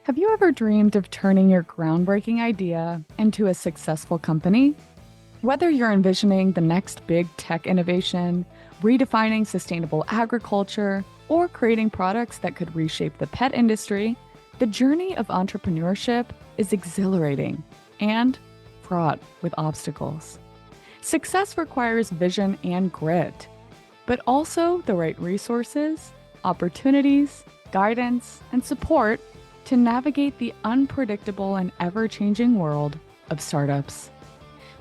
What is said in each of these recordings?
Have you ever dreamed of turning your groundbreaking idea into a successful company? Whether you're envisioning the next big tech innovation, redefining sustainable agriculture, or creating products that could reshape the pet industry, the journey of entrepreneurship is exhilarating and fraught with obstacles. Success requires vision and grit, but also the right resources, opportunities, guidance, and support to navigate the unpredictable and ever changing world of startups.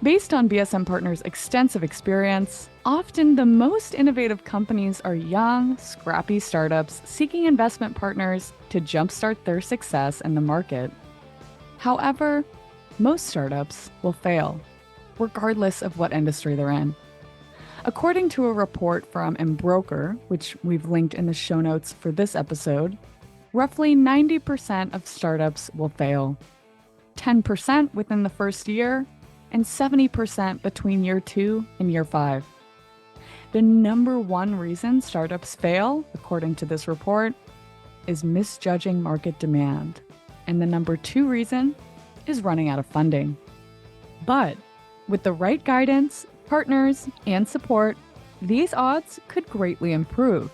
Based on BSM Partners' extensive experience, often the most innovative companies are young, scrappy startups seeking investment partners to jumpstart their success in the market. However, most startups will fail, regardless of what industry they're in. According to a report from Embroker, which we've linked in the show notes for this episode, roughly 90% of startups will fail, 10% within the first year, and 70% between year 2 and year 5. The number one reason startups fail, according to this report, is misjudging market demand. And the number 2 reason is running out of funding. But with the right guidance, partners, and support, these odds could greatly improve.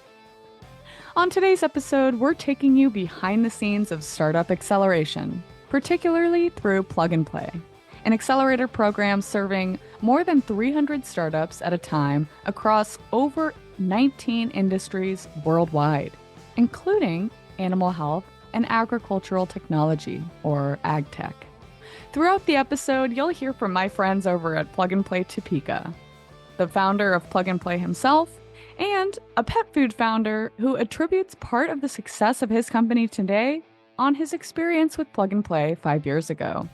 On today's episode, we're taking you behind the scenes of startup acceleration, particularly through Plug and Play, an accelerator program serving more than 300 startups at a time across over 19 industries worldwide, including animal health and agricultural technology, or AgTech. Throughout the episode, you'll hear from my friends over at Plug and Play Topeka, the founder of Plug and Play himself, and a pet food founder who attributes part of the success of his company today on his experience with Plug and Play 5 years ago.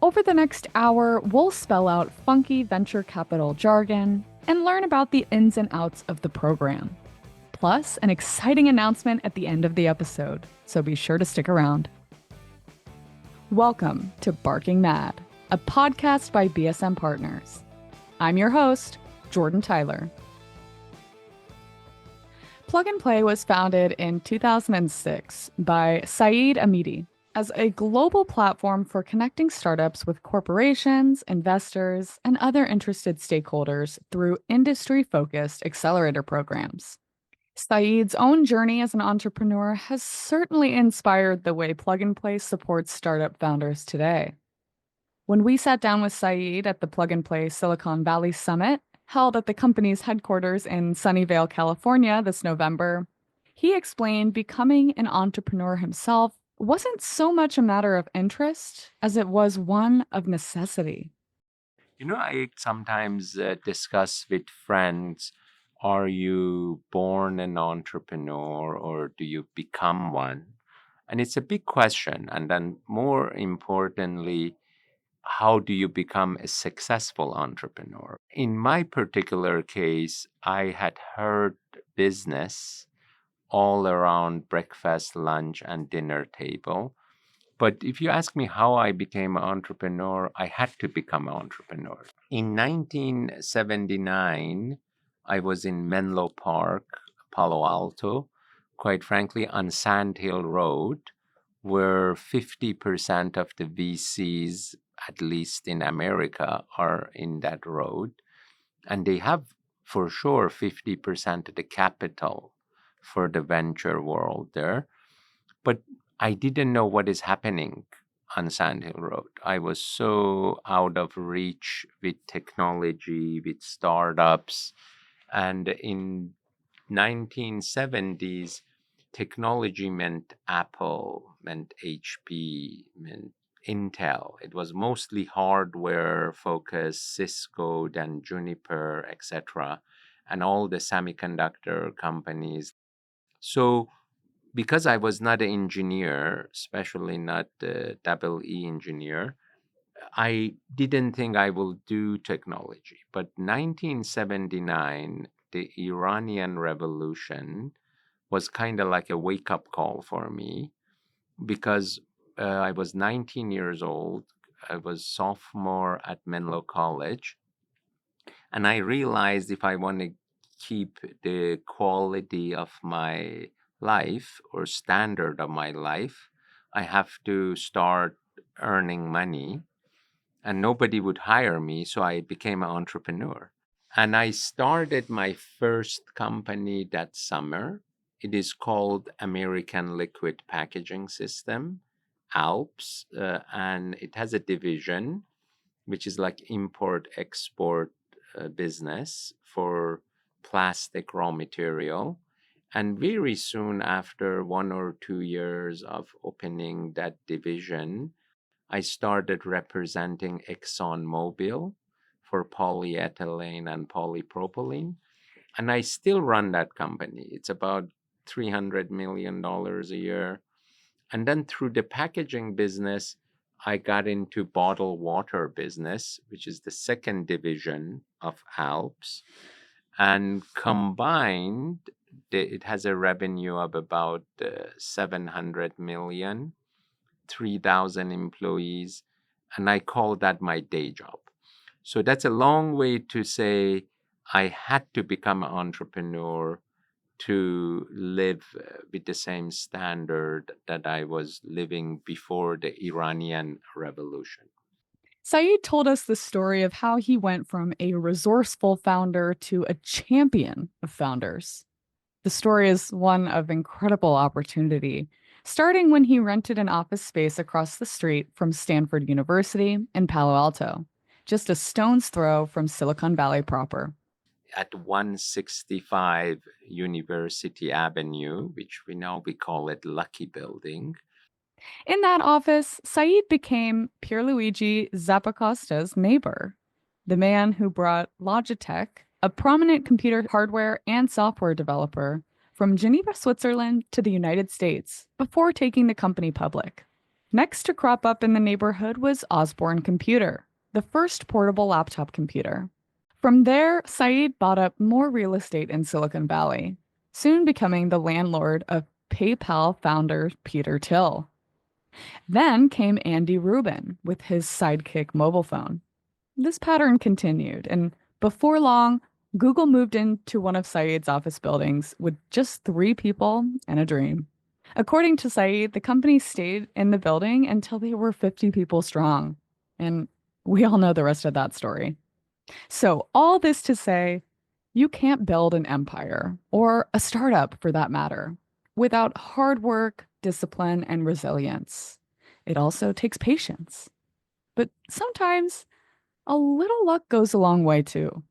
Over the next hour, we'll spell out funky venture capital jargon and learn about the ins and outs of the program. Plus, an exciting announcement at the end of the episode, so be sure to stick around. Welcome to Barking Mad, a podcast by BSM Partners. I'm your host, Jordan Tyler. Plug and Play was founded in 2006 by Saeed Amidi as a global platform for connecting startups with corporations, investors, and other interested stakeholders through industry-focused accelerator programs. Saeed's own journey as an entrepreneur has certainly inspired the way Plug and Play supports startup founders today. When we sat down with Saeed at the Plug and Play Silicon Valley Summit, held at the company's headquarters in Sunnyvale, California this November, he explained becoming an entrepreneur himself wasn't so much a matter of interest as it was one of necessity. I sometimes discuss with friends, are you born an entrepreneur or do you become one? And it's a big question. And then more importantly, how do you become a successful entrepreneur? In my particular case, I had heard business all around breakfast, lunch, and dinner table. But if you ask me how I became an entrepreneur, I had to become an entrepreneur. In 1979, I was in Menlo Park, Palo Alto, quite frankly, on Sand Hill Road, where 50% of the VCs, at least in America, are in that road. And they have, for sure, 50% of the capital for the venture world there. But I didn't know what is happening on Sand Hill Road. I was so out of reach with technology, with startups. And in 1970s, technology meant Apple, meant HP, meant Intel. It was mostly hardware focused, Cisco, then Juniper, etc., and all the semiconductor companies. So because I was not an engineer, especially not the double E engineer, I didn't think I will do technology. But 1979, the Iranian Revolution was kind of like a wake-up call for me because I was 19 years old. I was sophomore at Menlo College. And I realized if I want to keep the quality of my life or standard of my life, I have to start earning money, and nobody would hire me. So I became an entrepreneur. And I started my first company that summer. It is called American Liquid Packaging System, ALPS, and it has a division which is like import export business for plastic raw material. And very soon after 1 or 2 years of opening that division, I started representing ExxonMobil for polyethylene and polypropylene. And I still run that company. It's about $300 million a year. And then through the packaging business, I got into bottled water business, which is the second division of Alps. And combined, it has a revenue of about 700 million, 3,000 employees, and I call that my day job. So that's a long way to say I had to become an entrepreneur to live with the same standard that I was living before the Iranian Revolution. Saeed told us the story of how he went from a resourceful founder to a champion of founders. The story is one of incredible opportunity, starting when he rented an office space across the street from Stanford University in Palo Alto, just a stone's throw from Silicon Valley proper. At 165 University Avenue, which we call it Lucky Building. In that office, Saeed became Pierluigi Zappacosta's neighbor, the man who brought Logitech, a prominent computer hardware and software developer, from Geneva, Switzerland to the United States before taking the company public. Next to crop up in the neighborhood was Osborne Computer, the first portable laptop computer. From there, Saeed bought up more real estate in Silicon Valley, soon becoming the landlord of PayPal founder Peter Thiel. Then came Andy Rubin with his sidekick mobile phone. This pattern continued, and before long, Google moved into one of Saeed's office buildings with just 3 people and a dream. According to Saeed, the company stayed in the building until they were 50 people strong. And we all know the rest of that story. So, all this to say, you can't build an empire, or a startup for that matter, without hard work, discipline, and resilience. It also takes patience. But sometimes a little luck goes a long way too.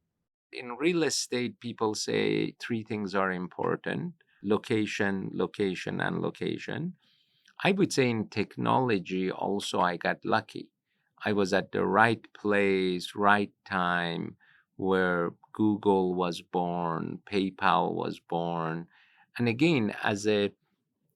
In real estate, people say three things are important: location, location, and location. I would say in technology also, I got lucky. I was at the right place, right time, where Google was born, PayPal was born. And again, as a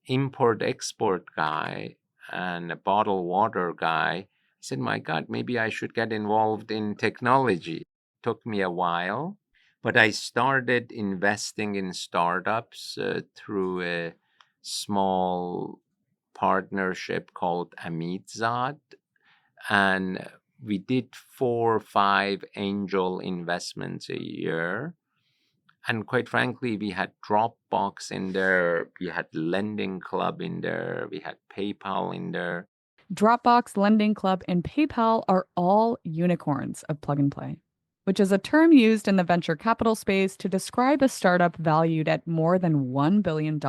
import export guy and a bottled water guy, I said, my God, maybe I should get involved in technology. Took me a while, but I started investing in startups through a small partnership called Amidzad. And we did 4 or 5 angel investments a year. And quite frankly, we had Dropbox in there, we had Lending Club in there, we had PayPal in there. Dropbox, Lending Club, and PayPal are all unicorns of plug and play, which is a term used in the venture capital space to describe a startup valued at more than $1 billion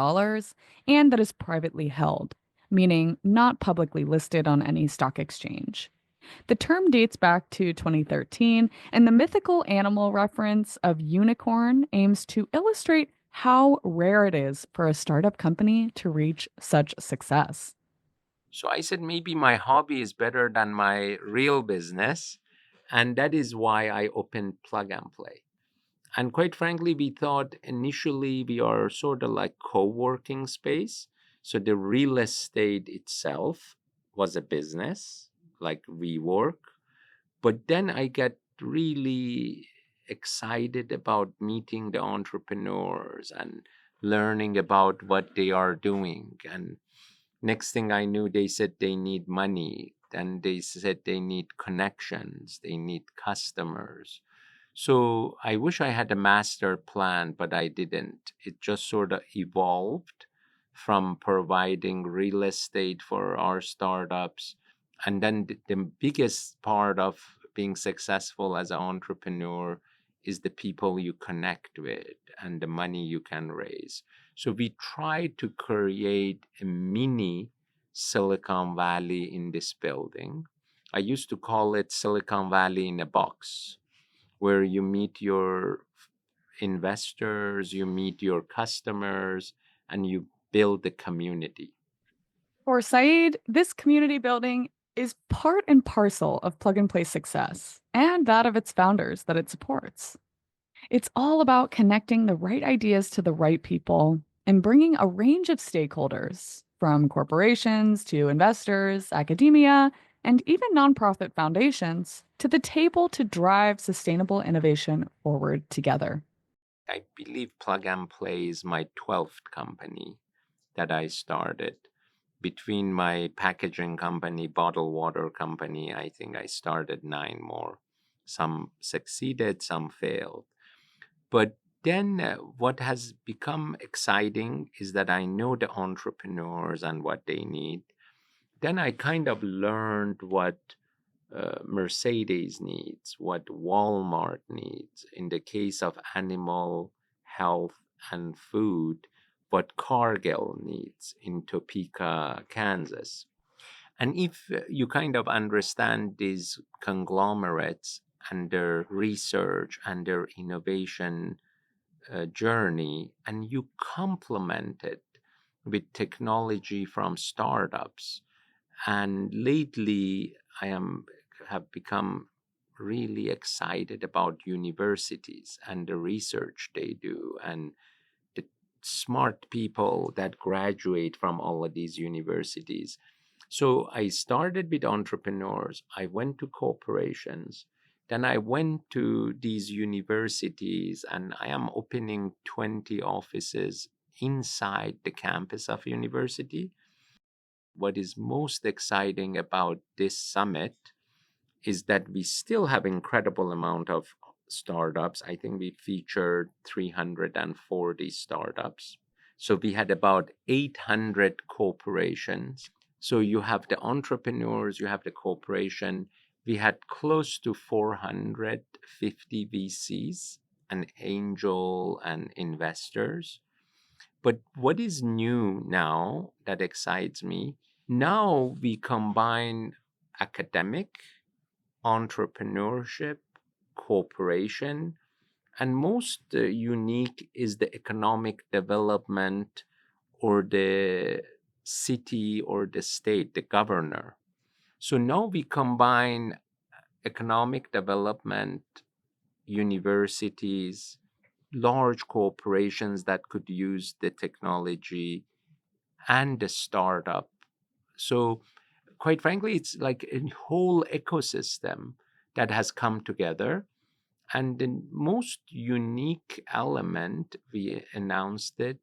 and that is privately held, meaning not publicly listed on any stock exchange. The term dates back to 2013, and the mythical animal reference of unicorn aims to illustrate how rare it is for a startup company to reach such success. So I said, maybe my hobby is better than my real business. And that is why I opened Plug and Play. And quite frankly, we thought initially we are sort of like co-working space. So the real estate itself was a business, like WeWork. But then I get really excited about meeting the entrepreneurs and learning about what they are doing. And next thing I knew, they said they need money. Then they said they need connections, they need customers. So I wish I had a master plan, but I didn't. It just sort of evolved from providing real estate for our startups. And then the biggest part of being successful as an entrepreneur is the people you connect with and the money you can raise. So we try to create a mini Silicon Valley in this building. I used to call it Silicon Valley in a box, where you meet your investors, you meet your customers, and you build the community. For Saeed, this community building is part and parcel of Plug and Play's success and that of its founders that it supports. It's all about connecting the right ideas to the right people and bringing a range of stakeholders, from corporations to investors, academia, and even nonprofit foundations, to the table to drive sustainable innovation forward together. I believe Plug and Play is my 12th company that I started. Between my packaging company, bottled water company, I think I started 9 more. Some succeeded, some failed. But then what has become exciting is that I know the entrepreneurs and what they need. Then I kind of learned what Mercedes needs, what Walmart needs. In the case of animal health and food, what Cargill needs in Topeka, Kansas. And if you kind of understand these conglomerates and their research and their innovation journey, and you complement it with technology from startups. And lately, have become really excited about universities and the research they do and the smart people that graduate from all of these universities. So I started with entrepreneurs. I went to corporations. Then I went to these universities, and I am opening 20 offices inside the campus of university. What is most exciting about this summit is that we still have incredible amount of startups. I think we featured 340 startups. So we had about 800 corporations. So you have the entrepreneurs, you have the corporation. We had close to 450 VCs and angel and investors. But what is new now that excites me? Now we combine academic, entrepreneurship, cooperation, and most unique is the economic development or the city or the state, the governor. So now we combine economic development, universities, large corporations that could use the technology, and the startup. So, quite frankly, it's like a whole ecosystem that has come together. And the most unique element, we announced it,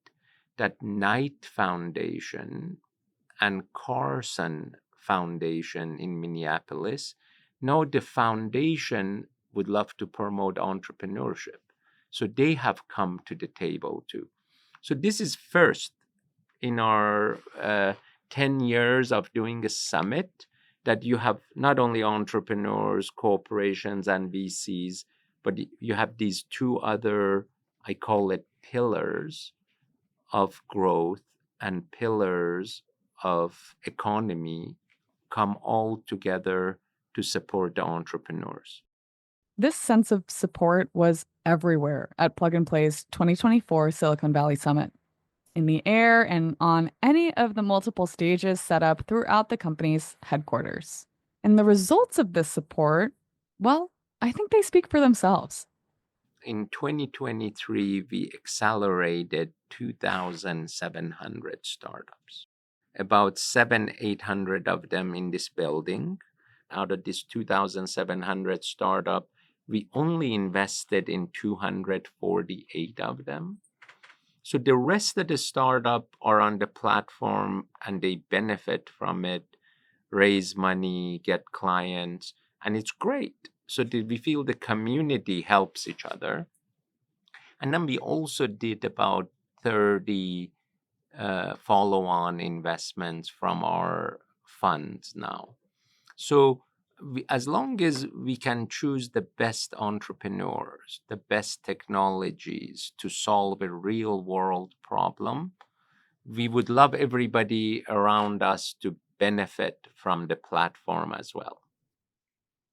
that Knight Foundation and Carson Foundation in Minneapolis. Now, the foundation would love to promote entrepreneurship. So they have come to the table too. So this is first in our 10 years of doing a summit that you have not only entrepreneurs, corporations, and VCs, but you have these two other, I call it pillars of growth and pillars of economy come all together to support the entrepreneurs. This sense of support was everywhere at Plug and Play's 2024 Silicon Valley Summit, in the air and on any of the multiple stages set up throughout the company's headquarters. And the results of this support, well, I think they speak for themselves. In 2023, we accelerated 2,700 startups, about 800 of them in this building. Out of this 2,700 startup, we only invested in 248 of them. So the rest of the startup are on the platform and they benefit from it, raise money, get clients, and it's great. So we feel the community helps each other. And then we also did about 30 follow on investments from our funds now. So, as long as we can choose the best entrepreneurs, the best technologies to solve a real world problem, we would love everybody around us to benefit from the platform as well.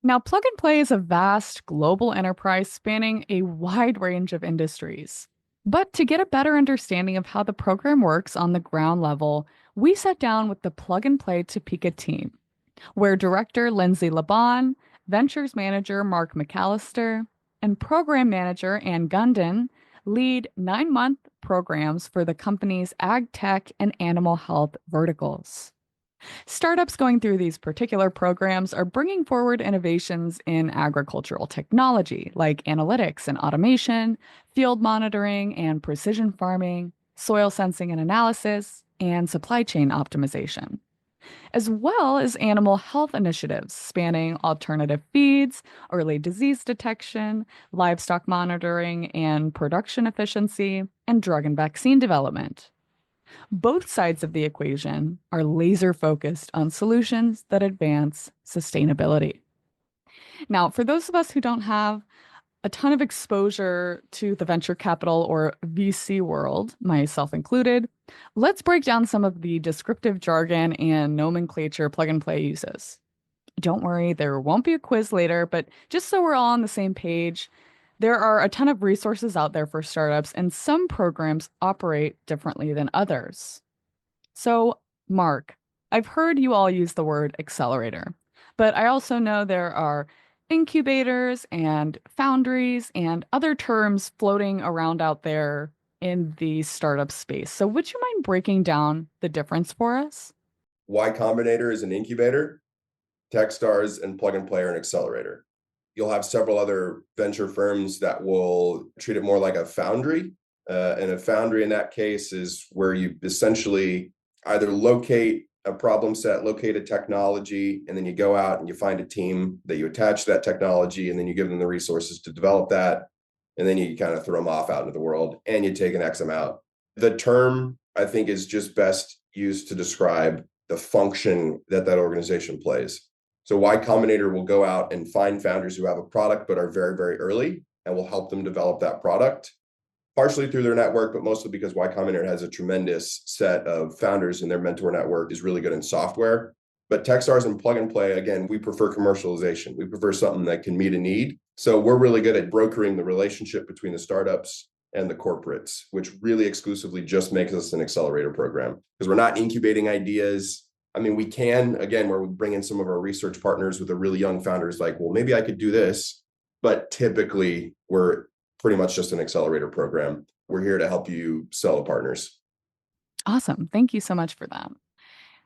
Now, Plug and Play is a vast global enterprise spanning a wide range of industries. But to get a better understanding of how the program works on the ground level, we sat down with the Plug and Play Topeka team, where director Lindsay Laban, ventures manager Mark McAllister, and program manager Ann Gunden lead 9-month programs for the company's ag tech and animal health verticals. Startups going through these particular programs are bringing forward innovations in agricultural technology like analytics and automation, field monitoring and precision farming, soil sensing and analysis, and supply chain optimization, as well as animal health initiatives spanning alternative feeds, early disease detection, livestock monitoring and production efficiency, and drug and vaccine development. Both sides of the equation are laser focused on solutions that advance sustainability. Now, for those of us who don't have a ton of exposure to the venture capital or VC world, myself included, let's break down some of the descriptive jargon and nomenclature Plug and Play uses. Don't worry, there won't be a quiz later, but just so we're all on the same page, there are a ton of resources out there for startups, and some programs operate differently than others. So, Mark, I've heard you all use the word accelerator, but I also know there are incubators and foundries and other terms floating around out there in the startup space. So, would you mind breaking down the difference for us? Y Combinator is an incubator. Techstars and Plug and Play are an accelerator. You'll have several other venture firms that will treat it more like a foundry. And a foundry in that case is where you essentially either locate a problem set, locate a technology, and then you go out and you find a team that you attach to that technology, and then you give them the resources to develop that. And then you kind of throw them off out into the world and you take an X amount. The term, I think, is just best used to describe the function that that organization plays. So Y Combinator will go out and find founders who have a product but are very, very early, and will help them develop that product, partially through their network, but mostly because Y Combinator has a tremendous set of founders, and their mentor network is really good in software. But Techstars and Plug and Play, again, we prefer commercialization. We prefer something that can meet a need. So we're really good at brokering the relationship between the startups and the corporates, which really exclusively just makes us an accelerator program, because we're not incubating ideas. I mean, we can, again, where we bring in some of our research partners with a really young founders like, well, maybe I could do this. But typically, we're pretty much just an accelerator program. We're here to help you sell to partners. Awesome. Thank you so much for that.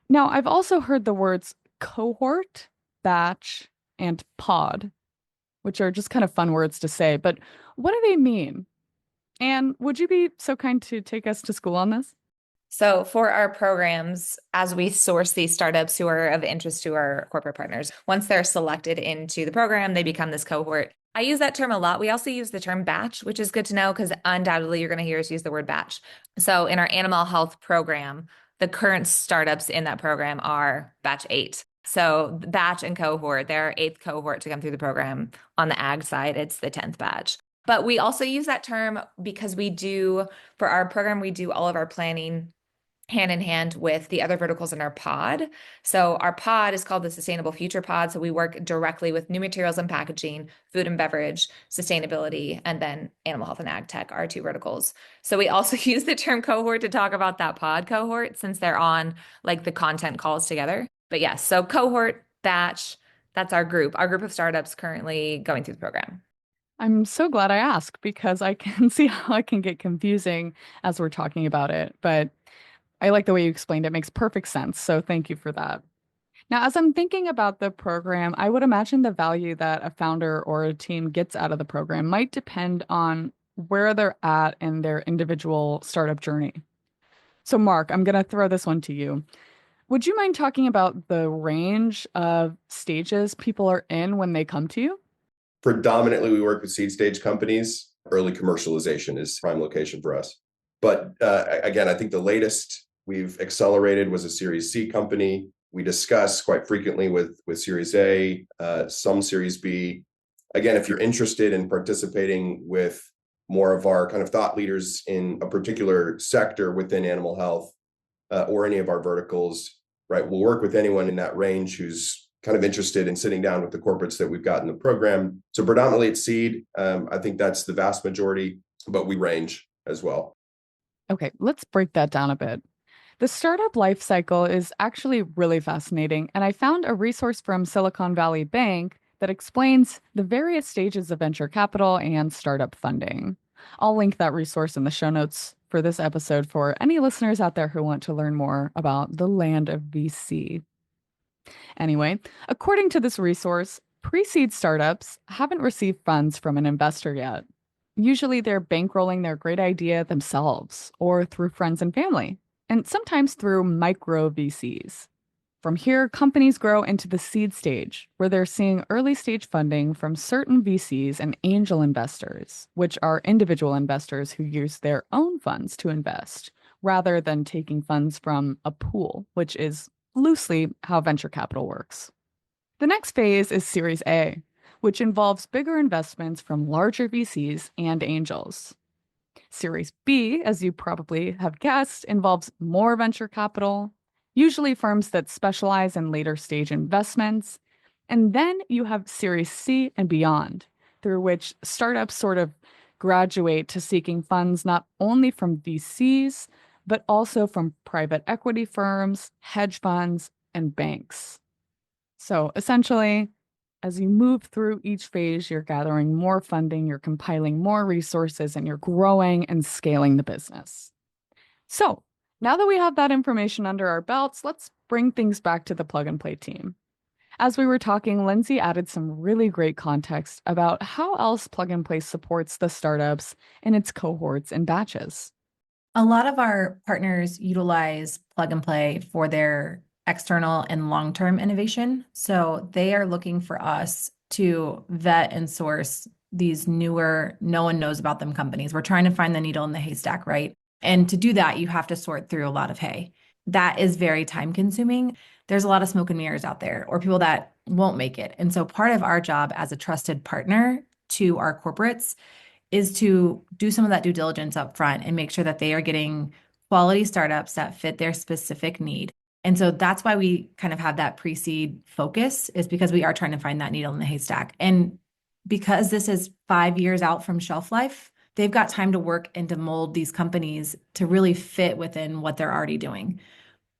Now, I've also heard the words cohort, batch, and pod, which are just kind of fun words to say, but what do they mean? And would you be so kind to take us to school on this? So, for our programs, as we source these startups who are of interest to our corporate partners, once they're selected into the program, they become this cohort. I use that term a lot. We also use the term batch, which is good to know because undoubtedly you're going to hear us use the word batch. So, in our animal health program, the current startups in that program are batch 8. So, batch and cohort, they're our 8th cohort to come through the program. On the ag side, it's the 10th batch. But we also use that term because for our program, we do all of our planning hand in hand with the other verticals in our pod. So our pod is called the Sustainable Future Pod. So we work directly with new materials and packaging, food and beverage, sustainability, and then animal health and ag tech, our 2 verticals. So we also use the term cohort to talk about that pod cohort, since they're on like the content calls together. But yes, so cohort, batch, that's our group of startups currently going through the program. I'm so glad I asked, because I can see how it can get confusing as we're talking about it. But I like the way you explained it. It makes perfect sense. So thank you for that. Now, as I'm thinking about the program, I would imagine the value that a founder or a team gets out of the program might depend on where they're at in their individual startup journey. So, Mark, I'm going to throw this one to you. Would you mind talking about the range of stages people are in when they come to you? Predominantly, we work with seed stage companies. Early commercialization is prime location for us. But again, I think the latest we've accelerated was a Series C company. We discuss quite frequently with Series A, some Series B. Again, if you're interested in participating with more of our kind of thought leaders in a particular sector within animal health or any of our verticals, right, we'll work with anyone in that range who's kind of interested in sitting down with the corporates that we've got in the program. So predominantly it's seed. I think that's the vast majority, but we range as well. Okay, let's break that down a bit. The startup life cycle is actually really fascinating, and I found a resource from Silicon Valley Bank that explains the various stages of venture capital and startup funding. I'll link that resource in the show notes for this episode for any listeners out there who want to learn more about the land of VC. Anyway, according to this resource, pre-seed startups haven't received funds from an investor yet. Usually they're bankrolling their great idea themselves or through friends and family, and sometimes through micro VCs. From here, companies grow into the seed stage, where they're seeing early stage funding from certain VCs and angel investors, which are individual investors who use their own funds to invest, rather than taking funds from a pool, which is loosely how venture capital works. The next phase is Series A, which involves bigger investments from larger VCs and angels. Series B, as you probably have guessed, involves more venture capital, usually firms that specialize in later stage investments. And then you have Series C and beyond, through which startups sort of graduate to seeking funds not only from VCs, but also from private equity firms, hedge funds, and banks. So essentially, as you move through each phase, you're gathering more funding, you're compiling more resources, and you're growing and scaling the business. So now that we have that information under our belts, let's bring things back to the Plug and Play team. As we were talking, Lindsay added some really great context about how else Plug and Play supports the startups in its cohorts and batches. A lot of our partners utilize Plug and Play for their external and long-term innovation. So they are looking for us to vet and source these newer, no one knows about them companies. We're trying to find the needle in the haystack, right? And to do that, you have to sort through a lot of hay. That is very time consuming. There's a lot of smoke and mirrors out there or people that won't make it. And so part of our job as a trusted partner to our corporates is to do some of that due diligence up front and make sure that they are getting quality startups that fit their specific need. And so that's why we kind of have that pre-seed focus, is because we are trying to find that needle in the haystack. And because this is 5 years out from shelf life, they've got time to work and to mold these companies to really fit within what they're already doing.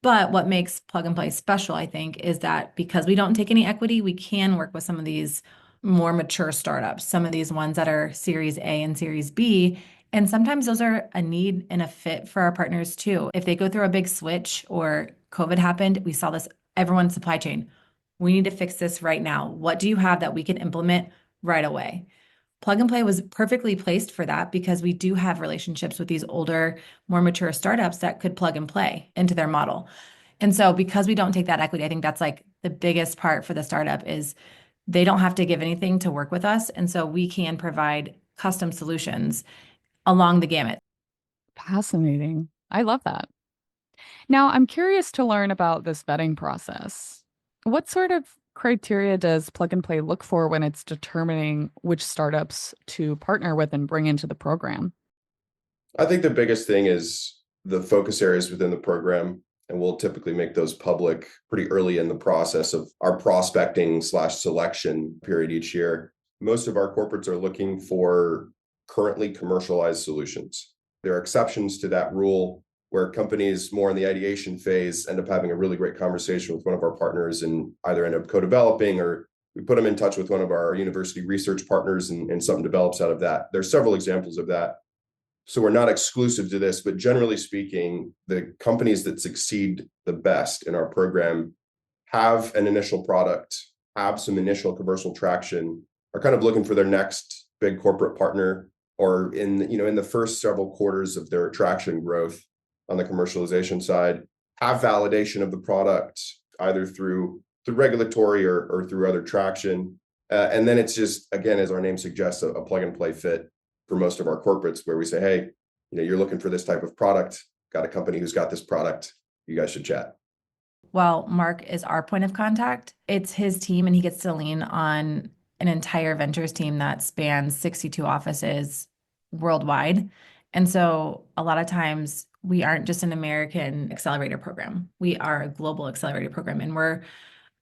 But what makes Plug and Play special, I think, is that because we don't take any equity, we can work with some of these more mature startups, some of these ones that are Series A and Series B. And sometimes those are a need and a fit for our partners too. If they go through a big switch or COVID happened, we saw this, everyone's supply chain. We need to fix this right now. What do you have that we can implement right away? Plug and Play was perfectly placed for that because we do have relationships with these older, more mature startups that could plug and play into their model. And so because we don't take that equity, I think that's like the biggest part for the startup is they don't have to give anything to work with us. And so we can provide custom solutions along the gamut. Fascinating. I love that. Now, I'm curious to learn about this vetting process. What sort of criteria does Plug and Play look for when it's determining which startups to partner with and bring into the program? I think the biggest thing is the focus areas within the program, and we'll typically make those public pretty early in the process of our prospecting/selection period each year. Most of our corporates are looking for currently commercialized solutions. There are exceptions to that rule where companies more in the ideation phase end up having a really great conversation with one of our partners and either end up co-developing or we put them in touch with one of our university research partners and something develops out of that. There's several examples of that. So we're not exclusive to this, but generally speaking, the companies that succeed the best in our program have an initial product, have some initial commercial traction, are kind of looking for their next big corporate partner, or in the first several quarters of their traction growth on the commercialization side, have validation of the product either through regulatory or through other traction. And then it's just, again, as our name suggests, a plug and play fit for most of our corporates where we say, hey, you're looking for this type of product, got a company who's got this product, you guys should chat. Well, Mark is our point of contact. It's his team, and he gets to lean on an entire ventures team that spans 62 offices worldwide. And so a lot of times we aren't just an American accelerator program. We are a global accelerator program, and we're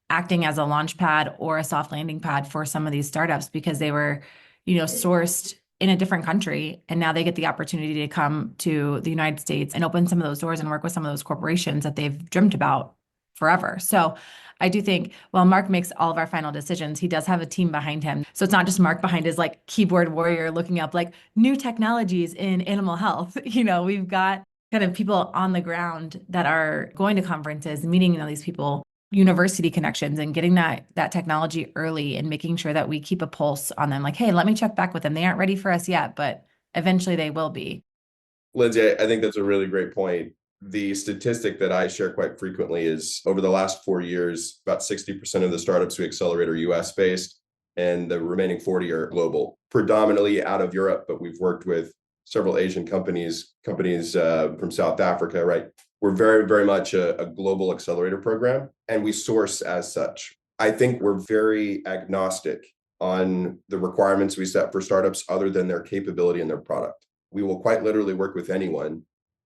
acting as a launch pad or a soft landing pad for some of these startups because they were, sourced in a different country. And now they get the opportunity to come to the United States and open some of those doors and work with some of those corporations that they've dreamt about forever. So I do think, while Mark makes all of our final decisions, he does have a team behind him. So it's not just Mark behind his keyboard warrior looking up new technologies in animal health. We've got kind of people on the ground that are going to conferences, meeting all these people, university connections, and getting that technology early and making sure that we keep a pulse on them. Hey, let me check back with them. They aren't ready for us yet, but eventually they will be. Lindsay, I think that's a really great point. The statistic that I share quite frequently is over the last 4 years, about 60% of the startups we accelerate are US based, and the remaining 40 are global, predominantly out of Europe, but we've worked with several Asian companies from South Africa, right? We're very, very much a global accelerator program, and we source as such. I think we're very agnostic on the requirements we set for startups other than their capability and their product. We will quite literally work with anyone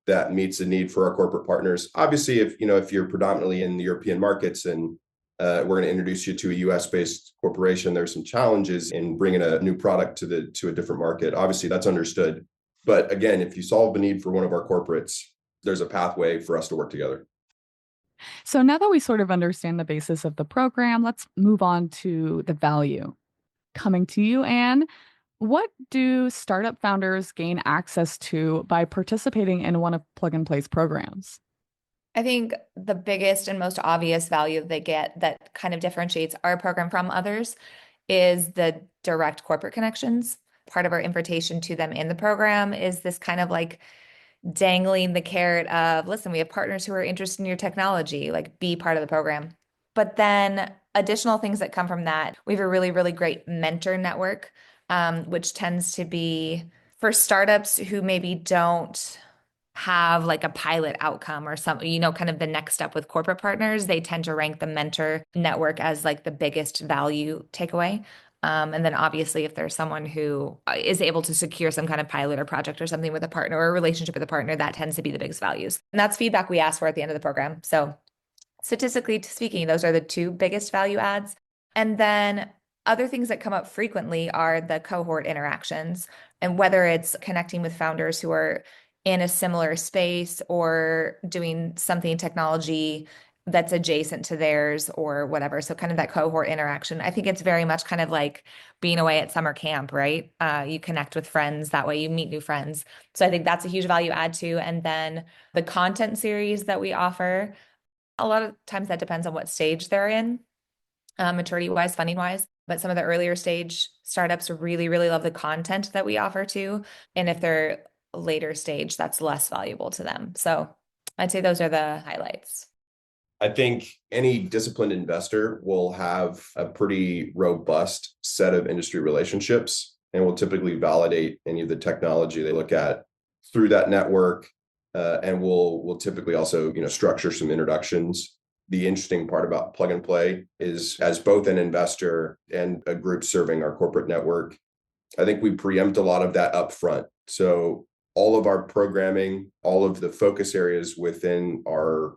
that meets the need for our corporate partners. Obviously, if you're predominantly in the European markets and we're going to introduce you to a US-based corporation, there's some challenges in bringing a new product to a different market. Obviously, that's understood. But again, if you solve the need for one of our corporates, there's a pathway for us to work together. So now that we sort of understand the basis of the program, let's move on to the value. Coming to you, Anne, what do startup founders gain access to by participating in one of Plug and Play's programs? I think the biggest and most obvious value they get that kind of differentiates our program from others is the direct corporate connections. Part of our invitation to them in the program is this kind of dangling the carrot of, listen, we have partners who are interested in your technology, be part of the program. But then additional things that come from that, we have a really, really great mentor network, which tends to be for startups who maybe don't have a pilot outcome or something, kind of the next step with corporate partners. They tend to rank the mentor network as the biggest value takeaway. And then obviously, if there's someone who is able to secure some kind of pilot or project or something with a partner or a relationship with a partner, that tends to be the biggest values. And that's feedback we ask for at the end of the program. So statistically speaking, those are the two biggest value adds. And then other things that come up frequently are the cohort interactions, and whether it's connecting with founders who are in a similar space or doing something in technology that's adjacent to theirs or whatever. So kind of that cohort interaction. I think it's very much kind of like being away at summer camp, right? You connect with friends, that way you meet new friends. So I think that's a huge value add too. And then the content series that we offer, a lot of times that depends on what stage they're in, maturity-wise, funding-wise. But some of the earlier stage startups really, really love the content that we offer too. And if they're later stage, that's less valuable to them. So I'd say those are the highlights. I think any disciplined investor will have a pretty robust set of industry relationships and will typically validate any of the technology they look at through that network, and will typically also structure some introductions. The interesting part about Plug and Play is, as both an investor and a group serving our corporate network, I think we preempt a lot of that up front. So all of our programming, all of the focus areas within our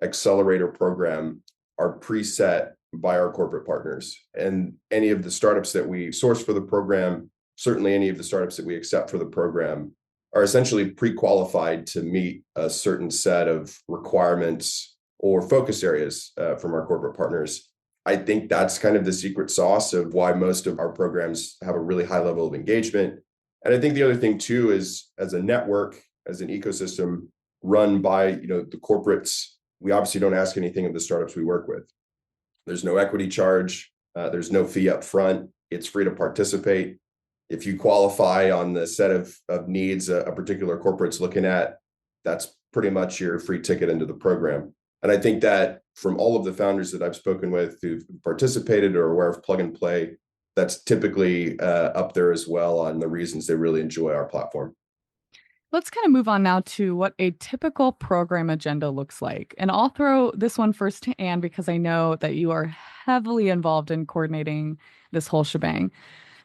accelerator program are preset by our corporate partners. And any of the startups that we source for the program, certainly any of the startups that we accept for the program, are essentially pre-qualified to meet a certain set of requirements or focus areas from our corporate partners. I think that's kind of the secret sauce of why most of our programs have a really high level of engagement. And I think the other thing too is, as a network, as an ecosystem run by the corporates, we obviously don't ask anything of the startups we work with. There's no equity charge. There's no fee up front. It's free to participate. If you qualify on the set of needs a particular corporate's looking at, that's pretty much your free ticket into the program. And I think that from all of the founders that I've spoken with who've participated or are aware of Plug and Play, that's typically up there as well on the reasons they really enjoy our platform. Let's kind of move on now to what a typical program agenda looks like. And I'll throw this one first to Anne because I know that you are heavily involved in coordinating this whole shebang.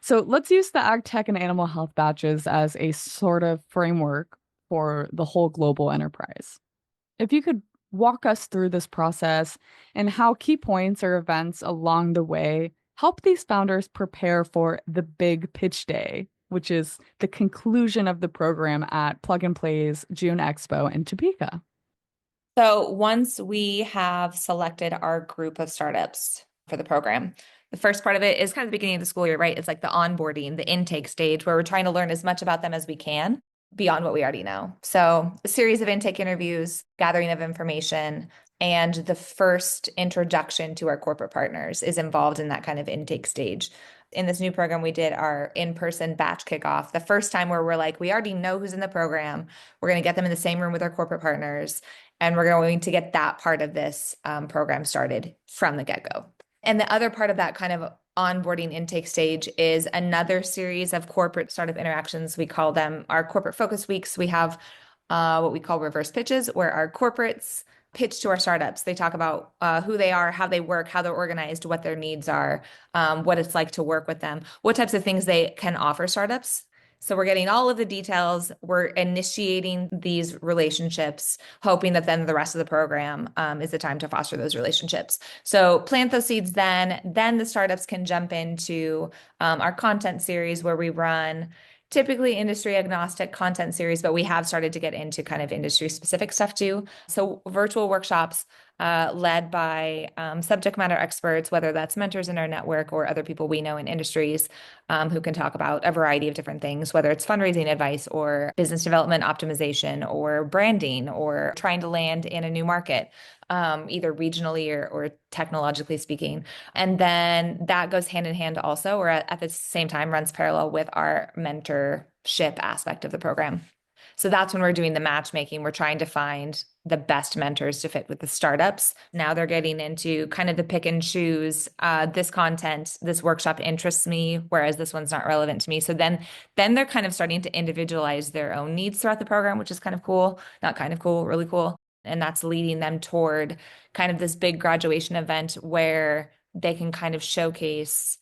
So let's use the ag tech and animal health batches as a sort of framework for the whole global enterprise. If you could walk us through this process and how key points or events along the way help these founders prepare for the big pitch day, which is the conclusion of the program at Plug and Play's June Expo in Topeka. So once we have selected our group of startups for the program, the first part of it is kind of the beginning of the school year, right? It's like the onboarding, the intake stage where we're trying to learn as much about them as we can beyond what we already know. So a series of intake interviews, gathering of information, and the first introduction to our corporate partners is involved in that kind of intake stage. In this new program, we did our in-person batch kickoff, the first time where we're like, we already know who's in the program. We're going to get them in the same room with our corporate partners, and we're going to get that part of this program started from the get-go. And the other part of that kind of onboarding intake stage is another series of corporate startup interactions. We call them our corporate focus weeks. We have what we call reverse pitches, where our corporates pitch to our startups. They talk about who they are, how they work, how they're organized, what their needs are, what it's like to work with them, what types of things they can offer startups. So we're getting all of the details. We're initiating these relationships, hoping that then the rest of the program is the time to foster those relationships. So plant those seeds then the startups can jump into our content series where we run typically industry agnostic content series, but we have started to get into kind of industry specific stuff too. So virtual workshops led by subject matter experts, whether that's mentors in our network or other people we know in industries who can talk about a variety of different things, whether it's fundraising advice or business development optimization or branding or trying to land in a new market. Either regionally or technologically speaking. And then that goes hand in hand also, or at the same time runs parallel with our mentorship aspect of the program. So that's when we're doing the matchmaking. We're trying to find the best mentors to fit with the startups. Now they're getting into kind of the pick and choose. This content, this workshop interests me, whereas this one's not relevant to me. So then they're kind of starting to individualize their own needs throughout the program, which is kind of cool. Not kind of cool, really cool. And that's leading them toward kind of this big graduation event where they can kind of showcase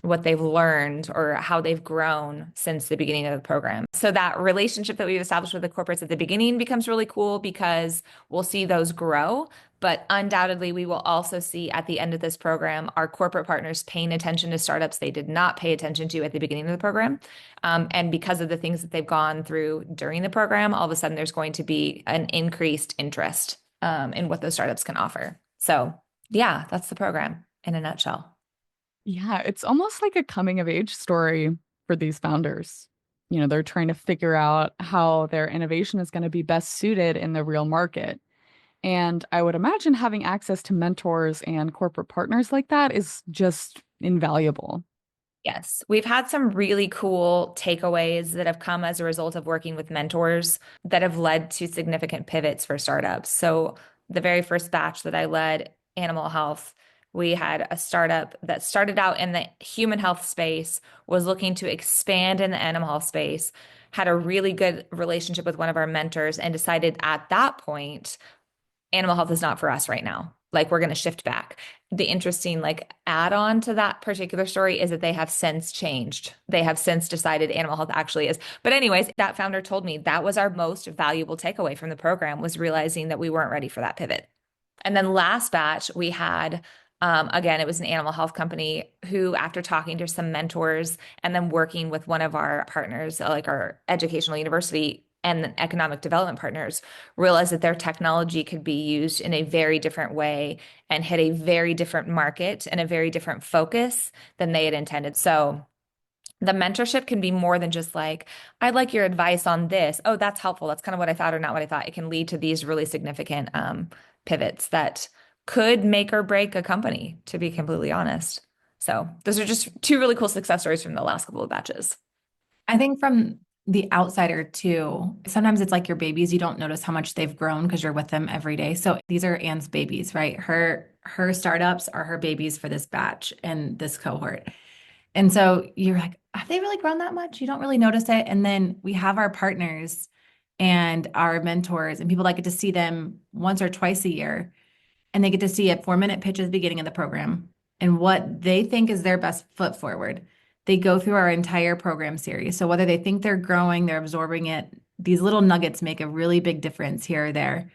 what they've learned or how they've grown since the beginning of the program. So that relationship that we've established with the corporates at the beginning becomes really cool because we'll see those grow. But undoubtedly, we will also see at the end of this program, our corporate partners paying attention to startups they did not pay attention to at the beginning of the program. And because of the things that they've gone through during the program, all of a sudden there's going to be an increased interest in what those startups can offer. So yeah, that's the program in a nutshell. Yeah, it's almost like a coming of age story for these founders. You know, they're trying to figure out how their innovation is going to be best suited in the real market. And I would imagine having access to mentors and corporate partners like that is just invaluable. Yes, we've had some really cool takeaways that have come as a result of working with mentors that have led to significant pivots for startups. So, the very first batch that I led, animal health, we had a startup that started out in the human health space, was looking to expand in the animal health space, had a really good relationship with one of our mentors, and decided at that point animal health is not for us right now. Like we're going to shift back. The interesting like add-on to that particular story is that they have since changed. They have since decided animal health actually is. But anyways, that founder told me that was our most valuable takeaway from the program was realizing that we weren't ready for that pivot. And then last batch, we had, again, it was an animal health company who, after talking to some mentors and then working with one of our partners, like our educational university and economic development partners, realized that their technology could be used in a very different way and hit a very different market and a very different focus than they had intended. So the mentorship can be more than just like, I'd like your advice on this. Oh, that's helpful. That's kind of what I thought or not what I thought. It can lead to these really significant pivots that could make or break a company, to be completely honest. So those are just two really cool success stories from the last couple of batches. I think from the outsider too, sometimes it's like your babies. You don't notice how much they've grown because you're with them every day. So these are Anne's babies, right? Her startups are her babies for this batch and this cohort. And so you're like, have they really grown that much? You don't really notice it. And then we have our partners and our mentors and people that get to see them once or twice a year. And they get to see a 4-minute pitch at the beginning of the program and what they think is their best foot forward. They go through our entire program series. So whether they think they're growing, they're absorbing it, these little nuggets make a really big difference here or there.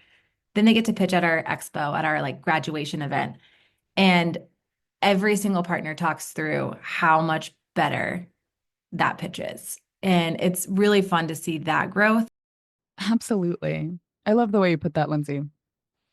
Then they get to pitch at our expo, at our like graduation event. And every single partner talks through how much better that pitch is. And it's really fun to see that growth. Absolutely. I love the way you put that, Lindsay.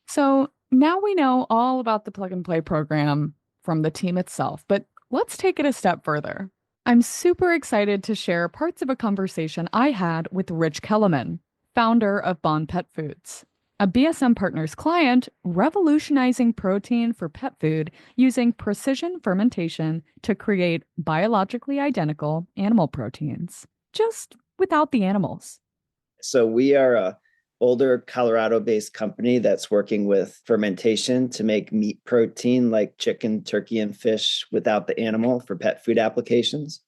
So now we know all about the Plug and Play program from the team itself, but let's take it a step further. I'm super excited to share parts of a conversation I had with Rich Kelleman, founder of Bond Pet Foods, a BSM Partners client revolutionizing protein for pet food using precision fermentation to create biologically identical animal proteins, just without the animals. So we are a older Colorado-based company that's working with fermentation to make meat protein like chicken, turkey, and fish without the animal for pet food applications.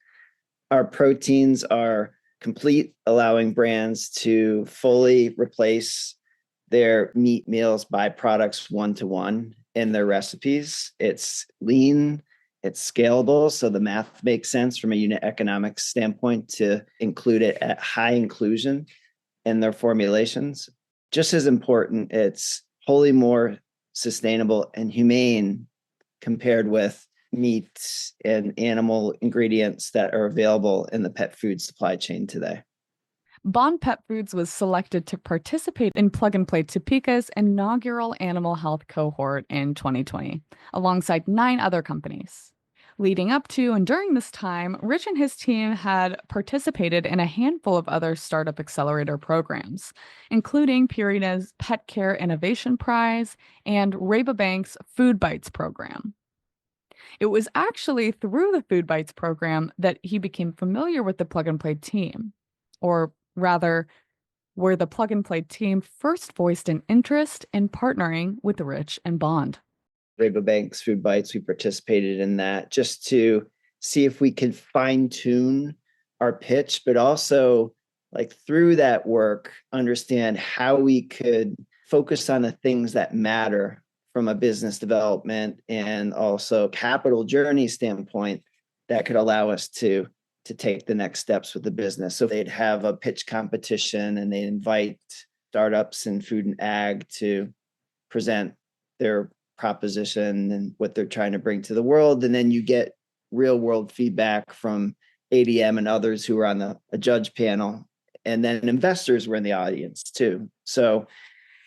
Our proteins are complete, allowing brands to fully replace their meat meals byproducts one-to-one in their recipes. It's lean, it's scalable, so the math makes sense from a unit economics standpoint to include it at high inclusion in their formulations. Just as important, it's wholly more sustainable and humane compared with meat and animal ingredients that are available in the pet food supply chain today. Bond Pet Foods was selected to participate in Plug and Play Topeka's inaugural animal health cohort in 2020, alongside 9 other companies. Leading up to and during this time, Rich and his team had participated in a handful of other startup accelerator programs, including Purina's Pet Care Innovation Prize and Rabobank's Food Bites program. It was actually through the Food Bites program that he became familiar with the Plug and Play team, or rather, where the Plug and Play team first voiced an interest in partnering with Rich and Bond. Rabobank's Food Bites, we participated in that just to see if we could fine tune our pitch, but also like through that work, understand how we could focus on the things that matter from a business development and also capital journey standpoint that could allow us to take the next steps with the business. So they'd have a pitch competition and they invite startups in food and ag to present their proposition and what they're trying to bring to the world. And then you get real world feedback from ADM and others who were on a judge panel. And then investors were in the audience too. So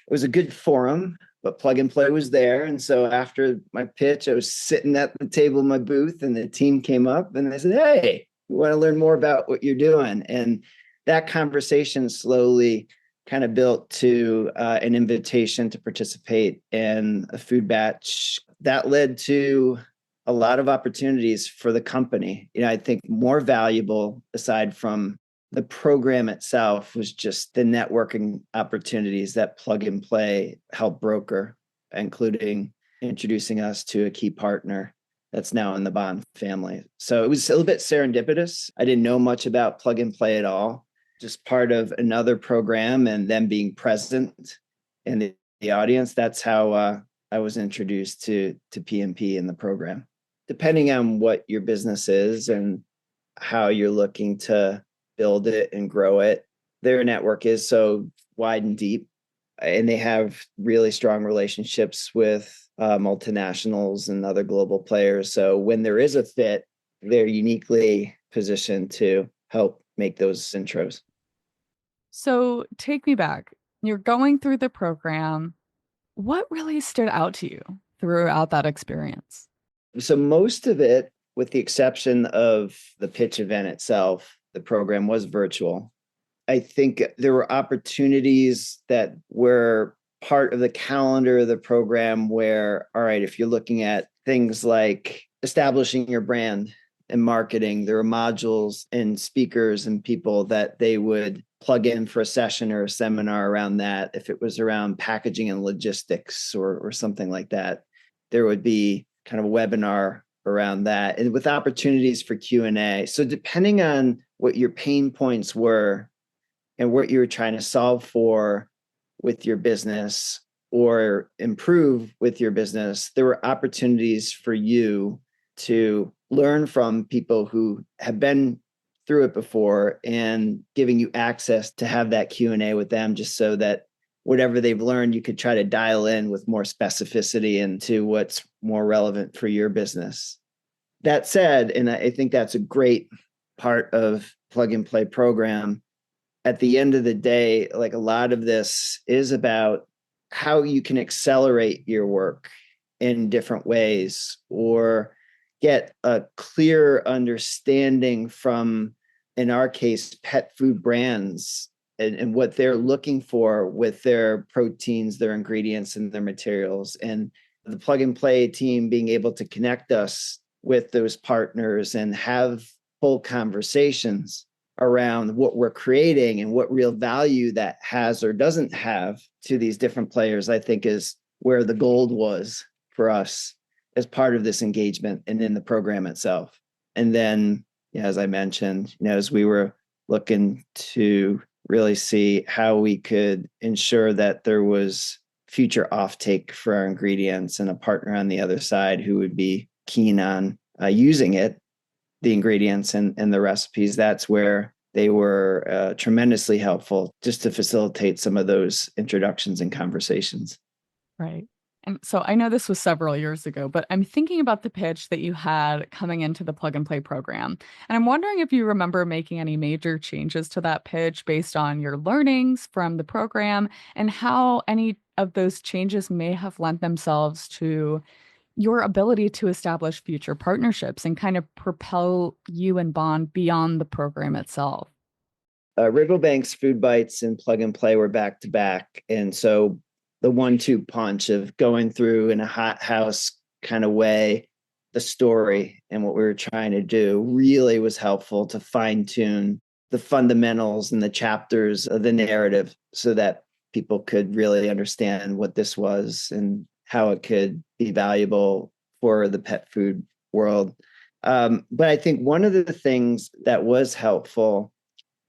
it was a good forum, but Plug and Play was there. And so after my pitch, I was sitting at the table in my booth and the team came up and they said, "Hey, we want to learn more about what you're doing." And that conversation slowly kind of built to an invitation to participate in a food batch that led to a lot of opportunities for the company. I think more valuable aside from the program itself was just the networking opportunities that Plug and Play helped broker, including introducing us to a key partner that's now in the Bond family. So it was a little bit serendipitous. I didn't know much about Plug and Play at all. Just part of another program and them being present in the audience. That's how I was introduced to PMP in the program. Depending on what your business is and how you're looking to build it and grow it, their network is so wide and deep, and they have really strong relationships with multinationals and other global players. So when there is a fit, they're uniquely positioned to help make those intros. So take me back. You're going through the program. What really stood out to you throughout that experience? So most of it, with the exception of the pitch event itself, the program was virtual. I think there were opportunities that were part of the calendar of the program where, all right, if you're looking at things like establishing your brand and marketing, there were modules and speakers and people that they would plug in for a session or a seminar around that. If it was around packaging and logistics or something like that, there would be kind of a webinar around that, and with opportunities for Q&A. So depending on what your pain points were, and what you're trying to solve for with your business or improve with your business, there were opportunities for you to learn from people who have been through it before and giving you access to have that Q&A with them, just so that whatever they've learned, you could try to dial in with more specificity into what's more relevant for your business. That said, and I think that's a great part of Plug and Play program. At the end of the day, like a lot of this is about how you can accelerate your work in different ways, or get a clear understanding from, in our case, pet food brands and what they're looking for with their proteins, their ingredients, and their materials. And the Plug and Play team being able to connect us with those partners and have full conversations around what we're creating and what real value that has or doesn't have to these different players, I think is where the gold was for us as part of this engagement and in the program itself. And then, as I mentioned, as we were looking to really see how we could ensure that there was future offtake for our ingredients and a partner on the other side who would be keen on using it, the ingredients and the recipes, that's where they were tremendously helpful just to facilitate some of those introductions and conversations. Right. And so I know this was several years ago, but I'm thinking about the pitch that you had coming into the Plug and Play program. And I'm wondering if you remember making any major changes to that pitch based on your learnings from the program, and how any of those changes may have lent themselves to your ability to establish future partnerships and kind of propel you and Bond beyond the program itself. Riverbank's Food Bites and Plug and Play were back to back. And so the 1-2 punch of going through in a hothouse kind of way, the story and what we were trying to do really was helpful to fine tune the fundamentals and the chapters of the narrative so that people could really understand what this was and how it could be valuable for the pet food world. But I think one of the things that was helpful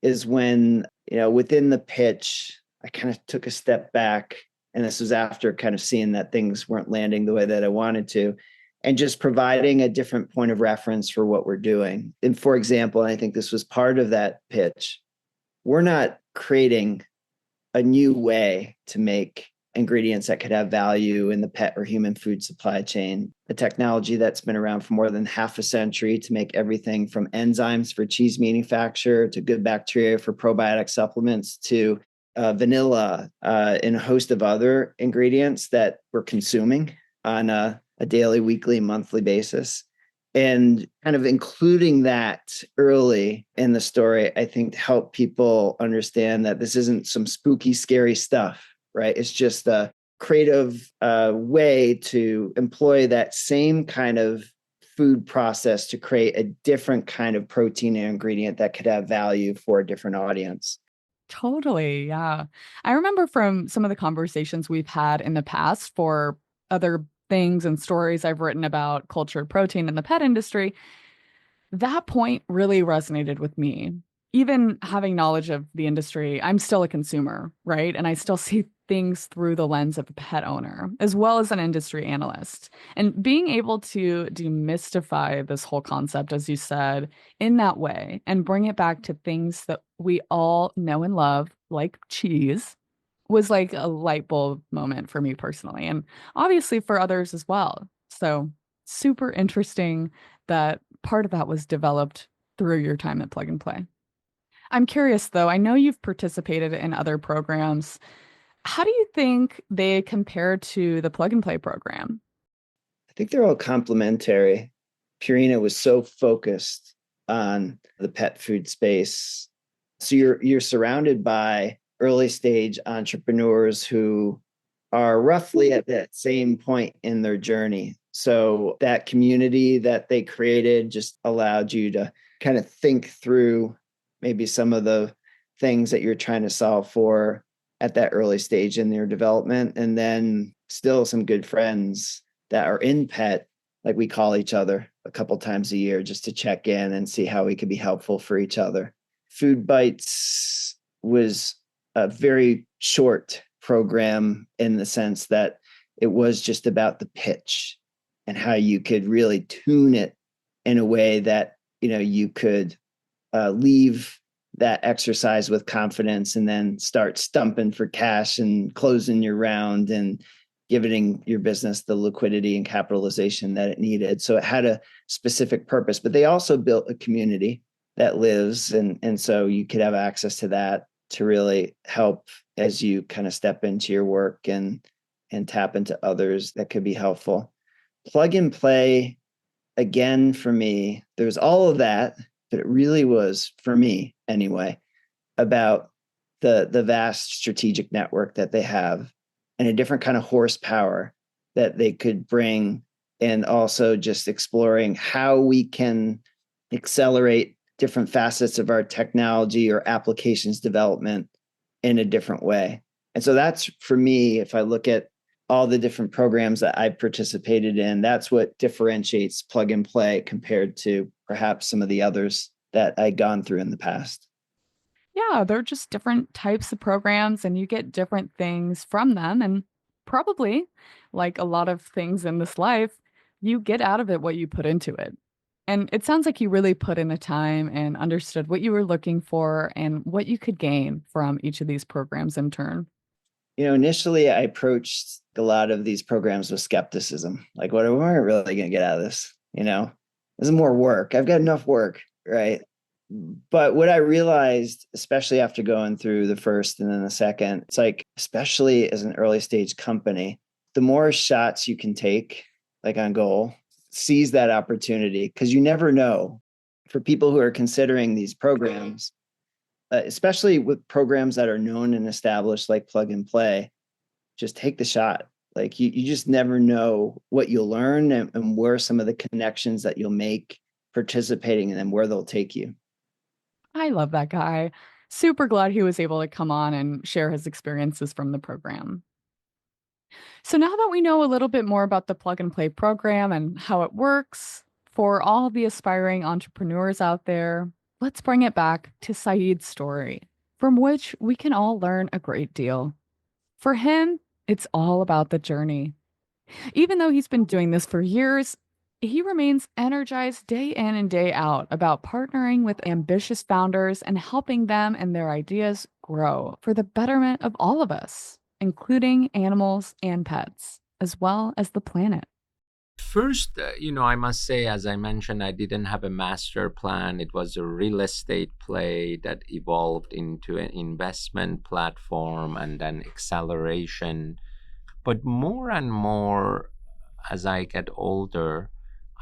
is when, within the pitch, I kind of took a step back, and this was after kind of seeing that things weren't landing the way that I wanted to, and just providing a different point of reference for what we're doing. And for example, and I think this was part of that pitch, we're not creating a new way to make ingredients that could have value in the pet or human food supply chain. A technology that's been around for more than half a century to make everything from enzymes for cheese manufacture to good bacteria for probiotic supplements to vanilla and a host of other ingredients that we're consuming on a daily, weekly, monthly basis. And kind of including that early in the story, I think helped people understand that this isn't some spooky, scary stuff, right? It's just a creative way to employ that same kind of food process to create a different kind of protein and ingredient that could have value for a different audience. Totally. Yeah. I remember from some of the conversations we've had in the past for other things and stories I've written about cultured protein in the pet industry, that point really resonated with me. Even having knowledge of the industry, I'm still a consumer, right? And I still see things through the lens of a pet owner, as well as an industry analyst. And being able to demystify this whole concept, as you said, in that way, and bring it back to things that we all know and love, like cheese, was like a light bulb moment for me personally, and obviously for others as well. So super interesting that part of that was developed through your time at Plug and Play. I'm curious though, I know you've participated in other programs. How do you think they compare to the Plug and Play program? I think they're all complementary. Purina was so focused on the pet food space. So you're surrounded by early stage entrepreneurs who are roughly at that same point in their journey. So that community that they created just allowed you to kind of think through maybe some of the things that you're trying to solve for at that early stage in their development. And then still some good friends that are in pet, like we call each other a couple times a year just to check in and see how we can be helpful for each other. Food Bites was a very short program in the sense that it was just about the pitch and how you could really tune it in a way that, you could leave that exercise with confidence and then start stumping for cash and closing your round and giving your business the liquidity and capitalization that it needed. So it had a specific purpose, but they also built a community that lives. And so you could have access to that to really help as you kind of step into your work and tap into others that could be helpful. Plug and Play, again, for me, there's all of that, but it really was, for me anyway, about the vast strategic network that they have and a different kind of horsepower that they could bring, and also just exploring how we can accelerate different facets of our technology or applications development in a different way. And so that's, for me, if I look at all the different programs that I participated in, that's what differentiates Plug and Play compared to perhaps some of the others that I'd gone through in the past. Yeah, they're just different types of programs and you get different things from them. And probably, like a lot of things in this life, you get out of it what you put into it. And it sounds like you really put in the time and understood what you were looking for and what you could gain from each of these programs in turn. Initially I approached a lot of these programs with skepticism. Like, what am I really going to get out of this? This is more work. I've got enough work, right? But what I realized, especially after going through the first and then the second, it's like, especially as an early stage company, the more shots you can take, like on goal, seize that opportunity, because you never know. For people who are considering these programs, especially with programs that are known and established like Plug and Play, just take the shot. Like you just never know what you'll learn and where some of the connections that you'll make participating in them, where they'll take you. I love that guy. Super glad he was able to come on and share his experiences from the program. So now that we know a little bit more about the Plug and Play program and how it works, for all the aspiring entrepreneurs out there, let's bring it back to Saeed's story, from which we can all learn a great deal. For him, it's all about the journey. Even though he's been doing this for years, he remains energized day in and day out about partnering with ambitious founders and helping them and their ideas grow for the betterment of all of us, including animals and pets, as well as the planet. First, I must say, as I mentioned, I didn't have a master plan. It was a real estate play that evolved into an investment platform and then acceleration. But more and more, as I get older,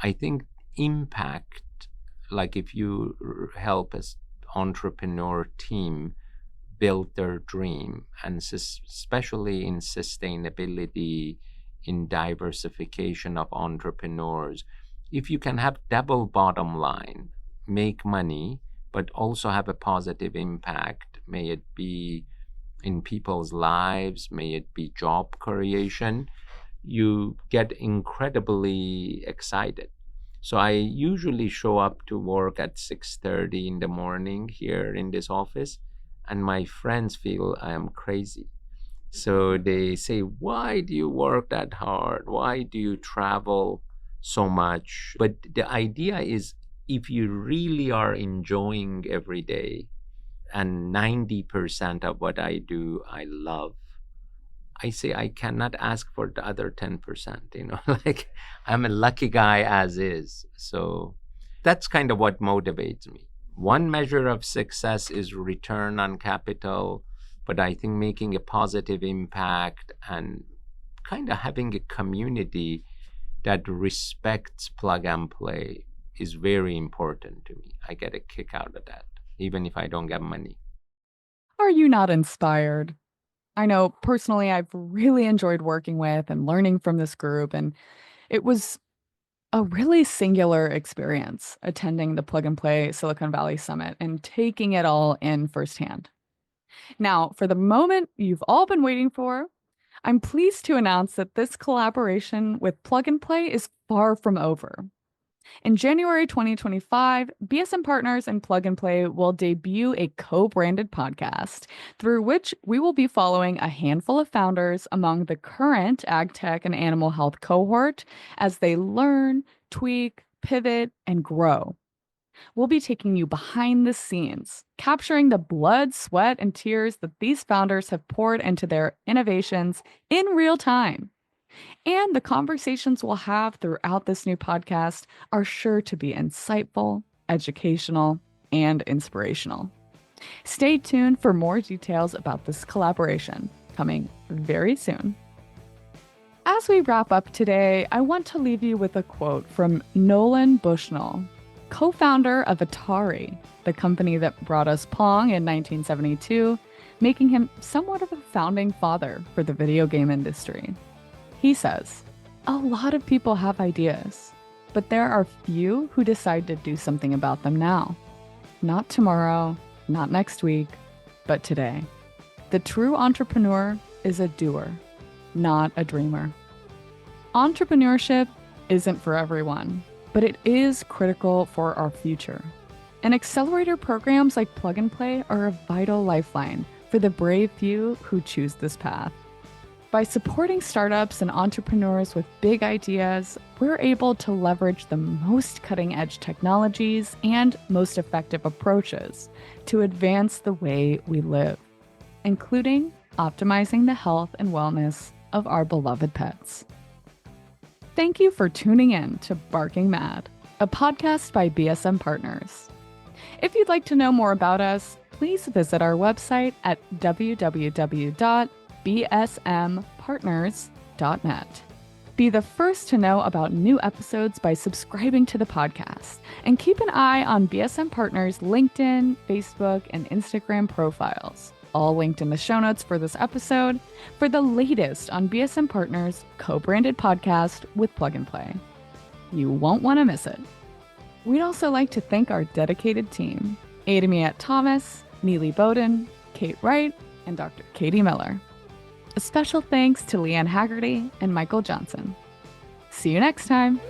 I think impact, like if you help an entrepreneur team build their dream, and especially in sustainability, in diversification of entrepreneurs, if you can have double bottom line, make money, but also have a positive impact, may it be in people's lives, may it be job creation, you get incredibly excited. So I usually show up to work at 6:30 in the morning here in this office, and my friends feel I am crazy. So they say, why do you work that hard? Why do you travel so much? But the idea is, if you really are enjoying every day, and 90% of what I do, I love, I say I cannot ask for the other 10%, like I'm a lucky guy as is. So that's kind of what motivates me. One measure of success is return on capital, but I think making a positive impact and kind of having a community that respects Plug and Play is very important to me. I get a kick out of that, even if I don't get money. Are you not inspired? I know personally, I've really enjoyed working with and learning from this group, and it was a really singular experience attending the Plug and Play Silicon Valley Summit and taking it all in firsthand. Now, for the moment you've all been waiting for, I'm pleased to announce that this collaboration with Plug and Play is far from over. In January 2025, BSM Partners and Plug and Play will debut a co-branded podcast through which we will be following a handful of founders among the current ag tech and animal health cohort as they learn, tweak, pivot, and grow. We'll be taking you behind the scenes, capturing the blood, sweat, and tears that these founders have poured into their innovations in real time. And the conversations we'll have throughout this new podcast are sure to be insightful, educational, and inspirational. Stay tuned for more details about this collaboration coming very soon. As we wrap up today, I want to leave you with a quote from Nolan Bushnell, co-founder of Atari, the company that brought us Pong in 1972, making him somewhat of a founding father for the video game industry. He says, "A lot of people have ideas, but there are few who decide to do something about them now. Not tomorrow, not next week, but today. The true entrepreneur is a doer, not a dreamer." Entrepreneurship isn't for everyone, but it is critical for our future. And accelerator programs like Plug and Play are a vital lifeline for the brave few who choose this path. By supporting startups and entrepreneurs with big ideas, we're able to leverage the most cutting-edge technologies and most effective approaches to advance the way we live, including optimizing the health and wellness of our beloved pets. Thank you for tuning in to Barking Mad, a podcast by BSM Partners. If you'd like to know more about us, please visit our website at www.bsmpartners.net. Be the first to know about new episodes by subscribing to the podcast, and keep an eye on BSM Partners' LinkedIn, Facebook, and Instagram profiles, all linked in the show notes for this episode, for the latest on BSM Partners' co-branded podcast with Plug and Play. You won't want to miss it. We'd also like to thank our dedicated team, Adamiette Thomas, Neely Bowden, Kate Wright, and Dr. Katie Miller. A special thanks to Leanne Haggerty and Michael Johnson. See you next time.